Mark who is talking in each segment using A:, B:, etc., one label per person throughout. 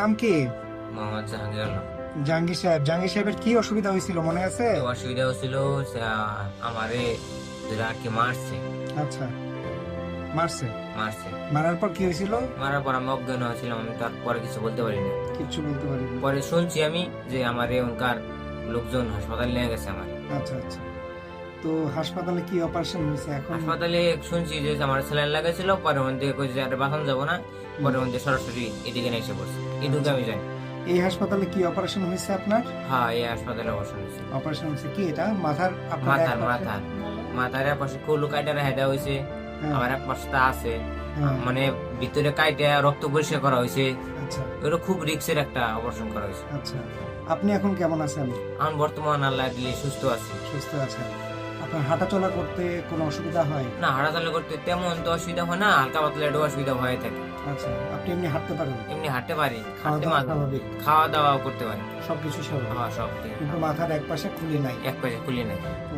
A: নাম কি?
B: মোহাম্মদ জাহাঙ্গীর আলম।
A: জাহাঙ্গীর সাহেবের কি অসুবিধা হয়েছিল মনে আছে?
B: অসুবিধা হচ্ছিল আমারে যেটা আর কি মারছে।
A: আচ্ছা, মারছে?
B: মারছে
A: মারার পর কি হয়েছিল?
B: মারার পর আমি অজ্ঞান হয়েছিলাম, আমি তারপরে কিছু বলতে পারি না।
A: কিচ্ছু বলতে পারিনি।
B: পরে শুনছি আমি যে আমারে ওনকার লোকজন হাসপাতালে নিয়ে গেছে আমার।
A: আচ্ছা আচ্ছা, তো হাসপাতালে কি অপারেশন হয়েছে এখন?
B: হাসপাতালে শুনছি যে আমার স্যালাইন লাগাইছিল, পরে মধ্যে কইছে আর বাঁচানো যাবো না, পরে মধ্যে সরাসরি এদিকে নিয়ে এসে পড়ছে, এটুকু আমি জানি।
A: এই হাসপাতালে কি অপারেশন হয়েছে আপনার?
B: হ্যাঁ, এই হাসপাতালে অবসর হয়েছে।
A: অপারেশন হয়েছে কি এটা মাথার? আপনার
B: মাথার
A: এক পাশে?
B: মাথার মাথার এক পাশে কুলু কাইটা রেখে দেওয়া হয়েছে,
A: হ্যাঁ,
B: আবার এক পাশে আছে
A: হ্যাঁ,
B: মানে ভিতরে কাইটা রক্ত পরিষ্কার করা হয়েছে।
A: আচ্ছা
B: ওটা খুব রিস্কের একটা অপারেশন করা হয়েছে।
A: আচ্ছা। আপনি এখন কেমন আছেন?
B: আমি বর্তমান আল্লাহ দিলে সুস্থ আছি।
A: সুস্থ আছেন? আপনার হাঁটাচলা করতে কোনো অসুবিধা হয়?
B: না, হাঁটাচলা করতে তেমন তো অসুবিধা হয় না, হালকা পাতলা একটু অসুবিধা হয়ে থাকে।
A: আচ্ছা, আপনি এমনি হাঁটতে পারেন?
B: এমনি হাঁটতে পারি,
A: খাওয়া
B: হাঁটতে
A: দাওয়া স্বাভাবিক?
B: খাওয়া দাওয়া করতে পারি।
A: সবকিছু স্বাভাবিক?
B: হ্যাঁ, সব
A: কিন্তু মাথার এক পাশে খুলে নাই?
B: এক পাশে খুলি নাই।
A: তো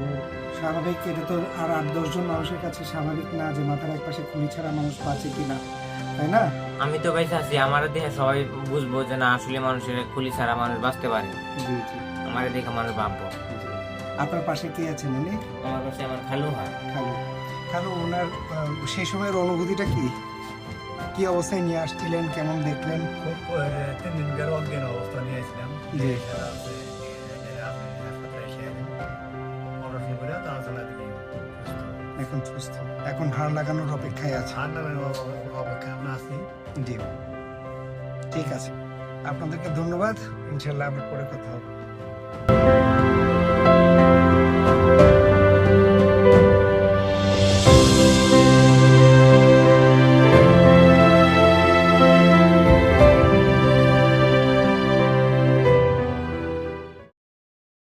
A: স্বাভাবিক, এটা তো আর 8-10 জন মানুষের কাছে স্বাভাবিক না যে মাথার এক পাশে খুলি ছাড়া মানুষ বাঁচে কিনা, তাই না?
B: আমি তো বেঁচে আছি, আমার দেখে সবাই বুঝবো যে না আসলে মানুষের খুলি ছাড়া মানুষ বাঁচতে পারে।
A: জি জি
B: আমার দেখে মানুষ ভাববো।
A: জি। আপনার পাশে কে আছেন উনি?
B: আমার পাশে আমার খালু হয়।
A: খালু। খালু, ওনার সেই সময়ের অনুভূতিটা কি? কি অবস্থায় নিয়ে আসছিলেন, কেমন দেখলেন?
C: খুব 3 দিনকার অজ্ঞান অবস্থা নিয়েছিলাম।
A: জি।
C: পড়াশোনা করে তাড়াতাড়ি
A: এখন সুস্থ, এখন হাড় লাগানোর অপেক্ষায় আছে।
C: ঠান্ডা অপেক্ষা আমরা আছি।
A: জি, ঠিক আছে। আপনাদেরকে ধন্যবাদ। ইনশাল্লাহ আবার পরে কথা হবে।